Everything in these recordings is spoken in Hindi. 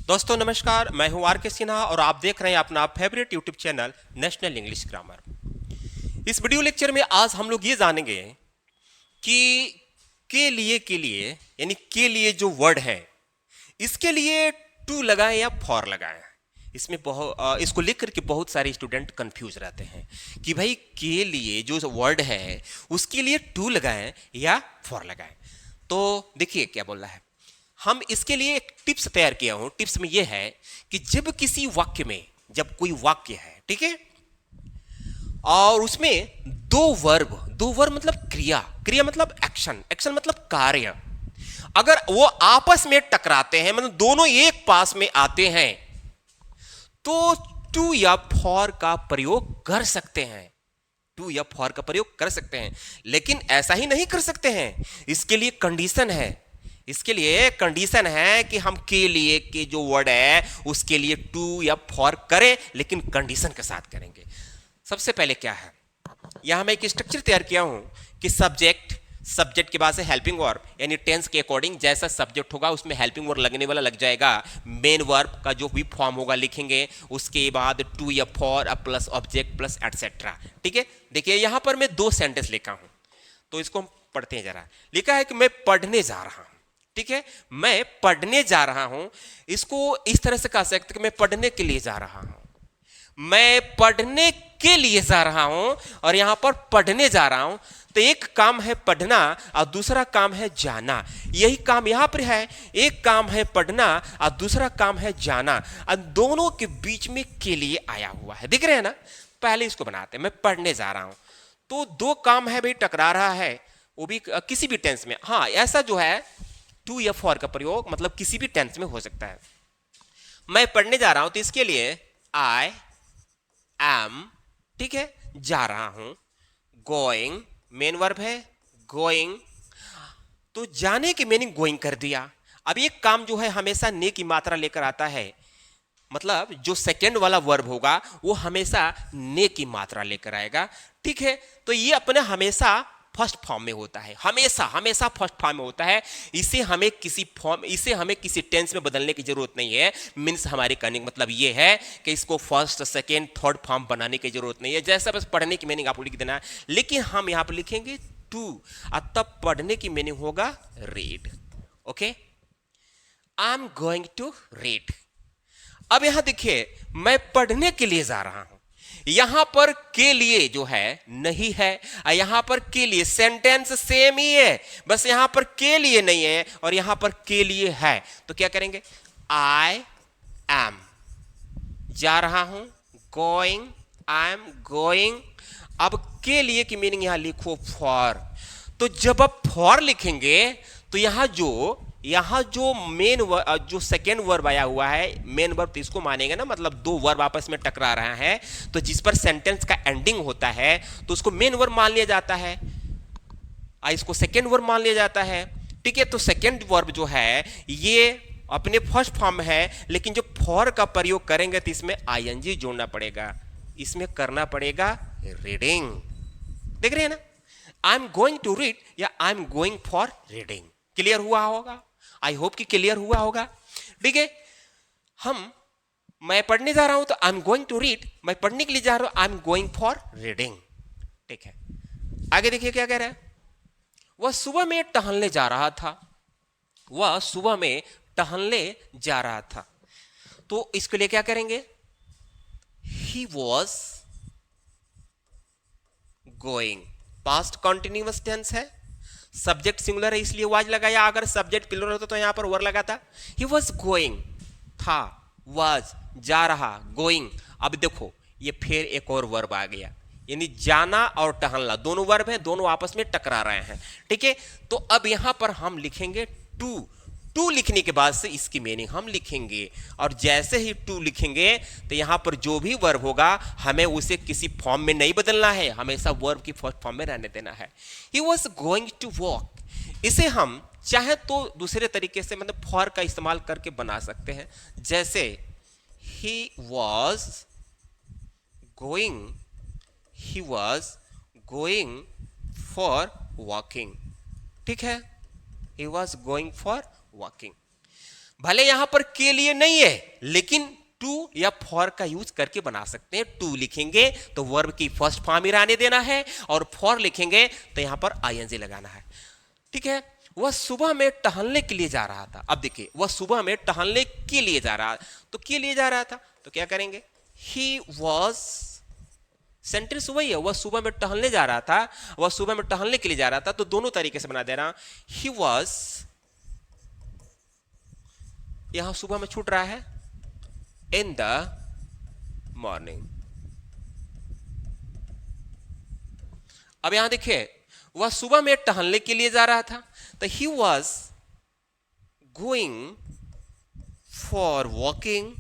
दोस्तों नमस्कार, मैं हूं आर के सिन्हा और आप देख रहे हैं अपना favourite YouTube channel national English grammar. इस वीडियो लेक्चर में आज हम लोग ये जानेंगे कि के लिए यानी के लिए जो वर्ड है इसके लिए टू लगाएं या फॉर लगाएं। इसमें इसको लेकर के बहुत सारे स्टूडेंट कंफ्यूज रहते हैं कि भाई के लिए जो वर्ड है उसके लिए टू लगाएं या फॉर लगाएं। तो देखिए क्या बोल रहा है। हम इसके लिए एक टिप्स तैयार किया हूं। टिप्स में यह है कि जब किसी वाक्य में, जब कोई वाक्य है, ठीक है, और उसमें दो वर्ब मतलब क्रिया, क्रिया मतलब एक्शन, एक्शन मतलब कार्य, अगर वो आपस में टकराते हैं, मतलब दोनों एक पास में आते हैं, तो टू या फॉर का प्रयोग कर सकते हैं। टू या फॉर का प्रयोग कर सकते हैं, लेकिन ऐसा ही नहीं कर सकते हैं। इसके लिए कंडीशन है। इसके लिए कंडीशन है कि हम के लिए के जो वर्ड है उसके लिए टू या फॉर करें, लेकिन कंडीशन के साथ करेंगे। सबसे पहले क्या है, यहां मैं एक स्ट्रक्चर तैयार किया हूं कि सब्जेक्ट, सब्जेक्ट के बाद से हेल्पिंग वर्ब, यानी टेंस के अकॉर्डिंग जैसा सब्जेक्ट होगा उसमें हेल्पिंग वर्ब लगने वाला लग जाएगा। मेन वर्ब का जो भी फॉर्म होगा लिखेंगे, उसके बाद टू या for plus object plus etcetera. ठीक है, देखिए यहां पर मैं दो सेंटेंस लिखा हूं, तो इसको हम पढ़ते हैं जरा। लिखा है कि मैं पढ़ने जा रहा हूं। ठीक है, मैं पढ़ने जा रहा हूं। इसको इस तरह से कह सकते कि मैं पढ़ने के लिए जा रहा हूं, मैं पढ़ने के लिए जा रहा हूं, और यहां पर पढ़ने जा रहा हूं। तो एक काम है पढ़ना और दूसरा काम है जाना। यही काम यहां पर है, एक काम है पढ़ना और दूसरा काम है जाना, और दोनों के बीच में के लिए आया हुआ है। दिख रहे हैं ना। पहले इसको बनाते हैं, मैं पढ़ने जा रहा हूं, तो दो काम है भाई, टकरा रहा है, वो भी किसी भी टेंस में। हाँ, ऐसा जो है टू या फॉर का प्रयोग मतलब किसी भी टेंस में हो सकता है। मैं पढ़ने जा रहा हूं, तो इसके लिए आई एम, ठीक है, जा रहा हूं। गोइंग मेन वर्ब है, गोइंग, तो जाने की मीनिंग गोइंग कर दिया। अब ये काम जो है हमेशा ने की मात्रा लेकर आता है, मतलब जो सेकेंड वाला वर्ब होगा वो हमेशा ने की मात्रा लेकर आएगा। ठीक है, तो ये अपने हमेशा फर्स्ट फॉर्म में होता है, हमेशा हमेशा फर्स्ट फॉर्म में होता है। इसे हमें किसी टेंस में बदलने की जरूरत नहीं है। मीन्स हमारे कहने का मतलब ये है कि इसको फर्स्ट सेकेंड थर्ड फॉर्म बनाने की जरूरत नहीं है। जैसा बस पढ़ने की मीनिंग आपको लिख देना है, लेकिन हम यहां पर लिखेंगे टू, और तब पढ़ने की मीनिंग होगा read. Okay, I am going to read. अब यहां देखिए, मैं पढ़ने के लिए जा रहा हूं, यहां पर के लिए जो है नहीं है, यहां पर के लिए, सेंटेंस सेम ही है, बस यहां पर के लिए नहीं है और यहां पर के लिए है। तो क्या करेंगे, आई एम जा रहा हूं, गोइंग, आई एम गोइंग। अब के लिए की मीनिंग यहां लिखो फॉर। तो जब आप फॉर लिखेंगे तो यहां जो मेन जो सेकेंड वर्ब आया हुआ है, मेन वर्ब तो इसको मानेंगे ना, मतलब दो वर्ब आपस में टकरा रहा है, तो जिस पर सेंटेंस का एंडिंग होता है तो उसको मेन वर्ब मान लिया जाता है, इसको सेकेंड वर्ब मान लिया जाता है। ठीक है, तो सेकेंड वर्ब जो है ये अपने फर्स्ट फॉर्म है, लेकिन जो फॉर का प्रयोग करेंगे तो इसमें आईएनजी जोड़ना पड़ेगा, इसमें करना पड़ेगा रीडिंग। देख रहे हैं ना, I am going to read या I am going for reading. Clear हुआ होगा, आई होप कि क्लियर हुआ होगा। ठीक है, मैं पढ़ने जा रहा हूं तो I am going to read, मैं पढ़ने के लिए जा रहा हूं, I am going for reading. ठीक है, आगे देखिए क्या कह रहा है। वह सुबह में टहलने जा रहा था, वह सुबह में टहलने जा रहा था, तो इसके लिए क्या करेंगे, he was going, past continuous tense है, सब्जेक्ट सिंगुलर है इसलिए वाज लगाया, अगर सब्जेक्ट प्लूरल होता तो यहां पर वर लगाता। ही वॉज गोइंग, था, वाज, जा रहा, गोइंग। अब देखो ये फिर एक और वर्ब आ गया, यानी जाना और टहलना दोनों वर्ब है, दोनों आपस में टकरा रहे हैं। ठीक है, तो अब यहां पर हम लिखेंगे टू। टू लिखने के बाद से इसकी मीनिंग हम लिखेंगे, और जैसे ही टू लिखेंगे तो यहां पर जो भी वर्ब होगा हमें उसे किसी फॉर्म में नहीं बदलना है, हमेशा वर्ब की फर्स्ट फॉर्म में रहने देना है। He was going to walk, इसे हम चाहे तो दूसरे तरीके से मतलब फॉर का इस्तेमाल करके बना सकते हैं, जैसे ही was going, he was going for walking. ठीक है, he was going for walking. भले यहां पर के लिए नहीं है, लेकिन टू या फॉर का यूज करके बना सकते हैं। टू लिखेंगे तो वर्ब की फर्स्ट फॉर्म ही रहने देना है, और फॉर लिखेंगे तो यहां पर आईएनजी लगाना है। ठीक है। वह सुबह में टहलने के लिए जा रहा था। अब देखिए, वह सुबह में टहलने के लिए जा रहा, तो के लिए जा रहा था तो क्या करेंगे, ही वॉज, सेंटेंस वही है, वह सुबह में टहलने जा रहा था, वह सुबह में टहलने के लिए जा रहा था, तो दोनों तरीके से बना दे रहा। ही वॉज, यहां सुबह में छूट रहा है, इन द मॉर्निंग। अब यहां देखिए, वह सुबह में टहलने के लिए जा रहा था, तो ही was going for walking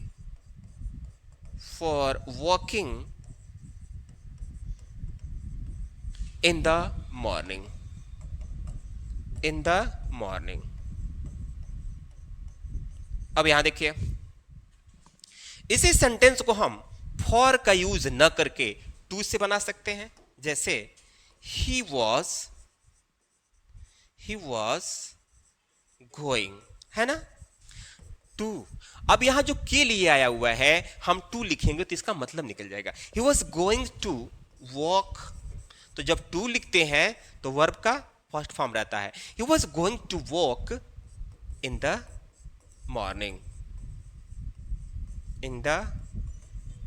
in the morning, in the morning. अब यहां देखिए, इसी सेंटेंस को हम फॉर का यूज न करके टू से बना सकते हैं। जैसे ही वॉज गोइंग, है ना, टू। अब यहां जो के लिए आया हुआ है, हम टू लिखेंगे तो इसका मतलब निकल जाएगा। He was going to walk, तो जब टू लिखते हैं तो वर्ब का फर्स्ट फॉर्म रहता है। He was going to walk in the morning, in the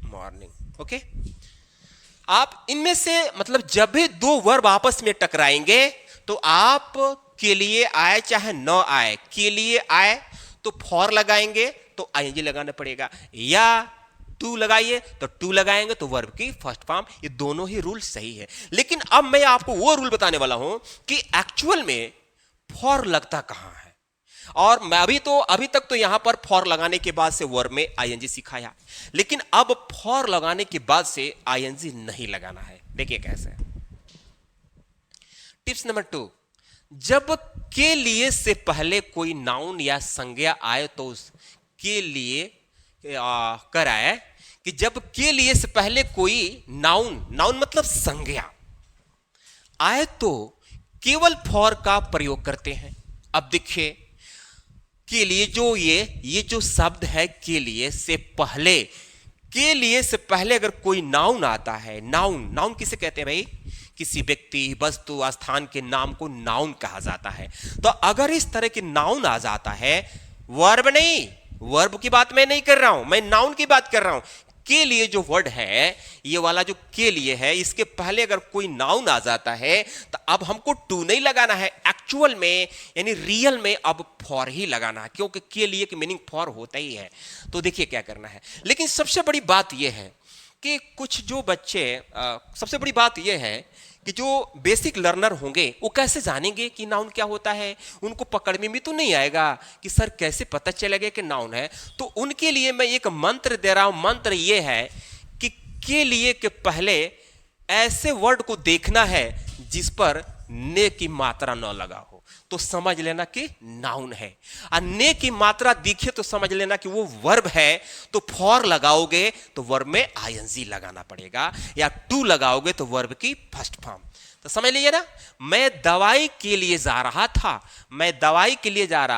morning. Okay. आप इनमें से मतलब जब भी दो वर्ब आपस में टकराएंगे तो आप के लिए आए चाहे न आए, के लिए आए तो फॉर लगाएंगे तो आईएनजी लगाना पड़ेगा, या टू लगाइए तो टू लगाएंगे तो वर्ब की फर्स्ट फॉर्म। ये दोनों ही रूल सही है। लेकिन अब मैं आपको वो रूल बताने वाला हूं कि एक्चुअल में फॉर लगता कहां है। और मैं अभी तक तो यहां पर फॉर लगाने के बाद से वर्ब में आईएनजी सिखाया, लेकिन अब फॉर लगाने के बाद से आईएनजी नहीं लगाना है। देखिए कैसे। टिप्स नंबर 2, जब के लिए से पहले कोई नाउन या संज्ञा आए तो उस के लिए कर आए कि जब के लिए से पहले कोई नाउन मतलब संज्ञा आए तो केवल फॉर का प्रयोग करते हैं। अब देखिए, के लिए ये जो शब्द है, के लिए से पहले अगर कोई नाउन आता है, नाउन किसे कहते हैं भाई, किसी व्यक्ति, वस्तु, स्थान के नाम को नाउन कहा जाता है। तो अगर इस तरह के नाउन आ जाता है, वर्ब नहीं, वर्ब की बात मैं नहीं कर रहा हूं, मैं नाउन की बात कर रहा हूं। के लिए जो वर्ड है, ये वाला जो के लिए है, इसके पहले अगर कोई नाउन आ जाता है तो अब हमको टू नहीं लगाना है, एक्चुअल में यानी रियल में अब फॉर ही लगाना है, क्योंकि के लिए की मीनिंग फॉर होता ही है। तो देखिए क्या करना है। लेकिन सबसे बड़ी बात यह है कि कुछ जो बच्चे, सबसे बड़ी बात यह है कि जो बेसिक लर्नर होंगे वो कैसे जानेंगे कि नाउन क्या होता है। उनको पकड़ में भी तो नहीं आएगा कि सर कैसे पता चलेगा कि नाउन है। तो उनके लिए मैं एक मंत्र दे रहा हूं। मंत्र ये है कि के लिए के पहले ऐसे वर्ड को देखना है जिस पर ने की मात्रा न लगा हो, तो समझ लेना कि नाउन है। और ने की मात्रा दिखे तो समझ लेना कि वो वर्ब है। तो फॉर लगाओगे तो वर्ब में आईएनजी लगाना पड़ेगा, या टू लगाओगे तो वर्ब की फर्स्ट फॉर्म। तो समझ लीजिए ना, मैं दवाई के लिए जा रहा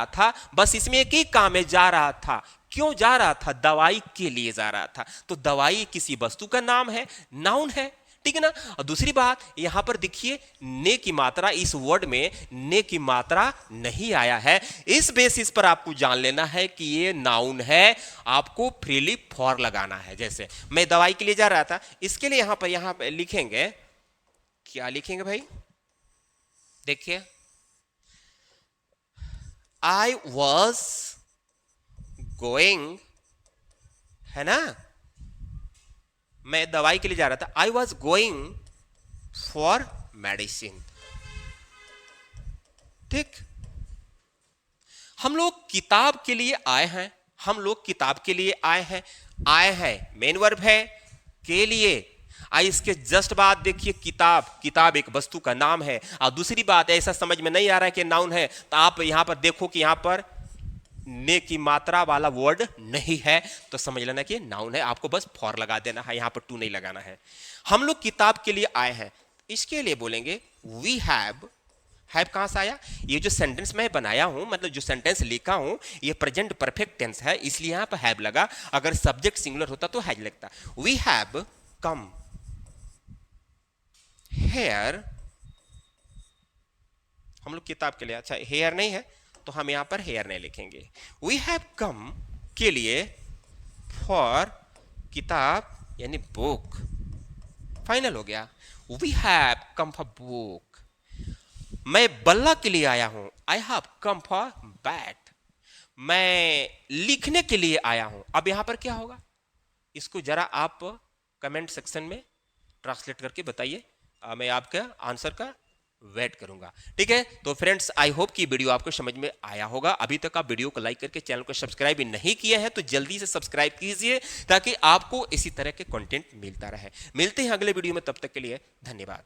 था, बस इसमें एक ही काम है, जा रहा था। क्यों जा रहा था, दवाई के लिए जा रहा था। तो दवाई किसी वस्तु का नाम है, नाउन है, ठीक है ना। और दूसरी बात, यहां पर देखिए ने की मात्रा, इस वर्ड में ने की मात्रा नहीं आया है। इस बेसिस पर आपको जान लेना है कि ये नाउन है, आपको फ्रीली फॉर लगाना है। जैसे मैं दवाई के लिए जा रहा था, इसके लिए यहां पर लिखेंगे, क्या लिखेंगे भाई, देखिए, आई वॉज गोइंग, है ना, मैं दवाई के लिए जा रहा था, I was going for medicine. ठीक, हम लोग किताब के लिए आए हैं, मेन वर्ब है, के लिए। इसके जस्ट बाद देखिए किताब एक वस्तु का नाम है। और दूसरी बात, ऐसा समझ में नहीं आ रहा है कि नाउन है, तो आप यहां पर देखो कि यहां पर ने की मात्रा वाला वर्ड नहीं है, तो समझ लेना कि नाउन है। आपको बस फॉर लगा देना है, यहां पर टू नहीं लगाना है। हम लोग किताब के लिए आए हैं, इसके लिए बोलेंगे वी हैव हैव कहां से आया? ये जो सेंटेंस मैं बनाया हूं, मतलब जो सेंटेंस लिखा हूं, ये प्रेजेंट परफेक्ट टेंस है, इसलिए यहां पर हैव लगा। अगर सब्जेक्ट सिंगुलर होता तो हैज लगता। वी हैव कम हेयर, हम लोग किताब के लिए, अच्छा हेयर नहीं है तो हम यहां पर हेयर नहीं लिखेंगे। वी हैव कम के लिए, फॉर किताब यानी बुक, फाइनल हो गया। We have come for book. मैं बल्ला के लिए आया हूं, I have come for bat. मैं लिखने के लिए आया हूं। अब यहां पर क्या होगा, इसको जरा आप कमेंट सेक्शन में ट्रांसलेट करके बताइए, मैं आपका आंसर का वेट करूंगा। ठीक है, तो फ्रेंड्स आई होप कि वीडियो आपको समझ में आया होगा। अभी तक आप वीडियो को लाइक करके चैनल को सब्सक्राइब नहीं किए हैं तो जल्दी से सब्सक्राइब कीजिए, ताकि आपको इसी तरह के कंटेंट मिलता रहे। मिलते हैं अगले वीडियो में, तब तक के लिए धन्यवाद।